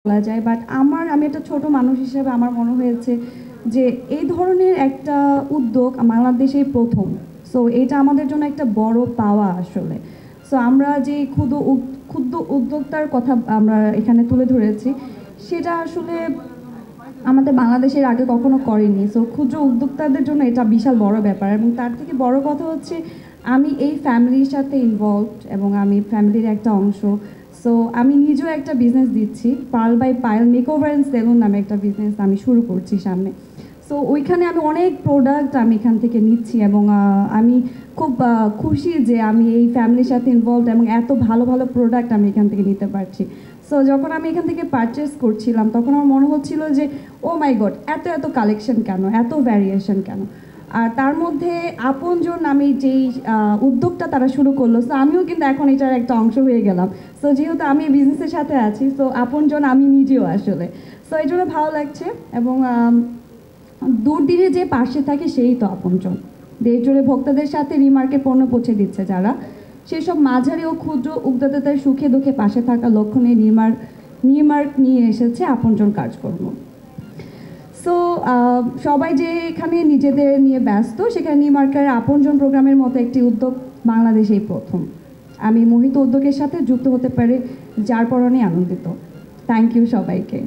বলা যায়। বাট আমি একটা ছোট মানুষ হিসেবে আমার মনে হয়েছে যে এই ধরনের একটা উদ্যোগ বাংলাদেশেই প্রথম। সো এটা আমাদের জন্য একটা বড় পাওয়া আসলে। সো আমরা যে ক্ষুদ্র উদ্যোক্তার কথা আমরা এখানে তুলে ধরেছি, সেটা আসলে আমাদের বাংলাদেশের আগে কখনো করেনি। সো ক্ষুদ্র উদ্যোক্তাদের জন্য এটা বিশাল বড় ব্যাপার, এবং তার থেকে বড় কথা হচ্ছে আমি এই ফ্যামিলির সাথে ইনভলভড এবং আমি ফ্যামিলির একটা অংশ। সো আমি নিজেও একটা বিজনেস দিচ্ছি, pearl by Payel makeover and salon নামে একটা বিজনেস আমি শুরু করছি সামনে। সো ওইখানে আমি অনেক প্রোডাক্ট আমি এখান থেকে নিচ্ছি, এবং আমি খুব খুশি যে আমি এই ফ্যামিলির সাথে ইনভলভড এবং এত ভালো ভালো প্রোডাক্ট আমি এখান থেকে নিতে পারছি। সো যখন আমি এখান থেকে পারচেস করছিলাম, তখন আমার মনে হচ্ছিল যে ও মাই গড, এত এত কালেকশন কেন, এত ভ্যারিয়েশন কেন। আর তার মধ্যে আপনজন আমি যেই উদ্যোগটা তারা শুরু করলো, সো আমিও কিন্তু এখন এটার একটা অংশ হয়ে গেলাম। সো যেহেতু আমি বিজনেসের সাথে আছি, সো আপনজন আমি নিজেও আসলে। সো এই জন্য ভালো লাগছে, এবং দুর্দিনে যে পাশে থাকে সেই তো আপনজন। দেশ জুড়ে ভোক্তাদের সাথে রিমার্কে পণ্য পৌঁছে দিচ্ছে যারা, সেসব মাঝারি ও ক্ষুদ্র উদ্যোক্তাদের সুখে দুঃখে পাশে থাকা লক্ষ্য নিয়ে নির্মার্ক নিয়ে এসেছে আপনজন কাজকর্ম। সো সবাই যে এখানে নিজেদের নিয়ে ব্যস্ত, সেখানে নিউমার্কের আপনজন প্রোগ্রামের মতো একটি উদ্যোগ বাংলাদেশেই প্রথম। আমি মোহিত উদ্যোগের সাথে যুক্ত হতে পারে যার পরনে আনন্দিত। থ্যাংক ইউ সবাইকে।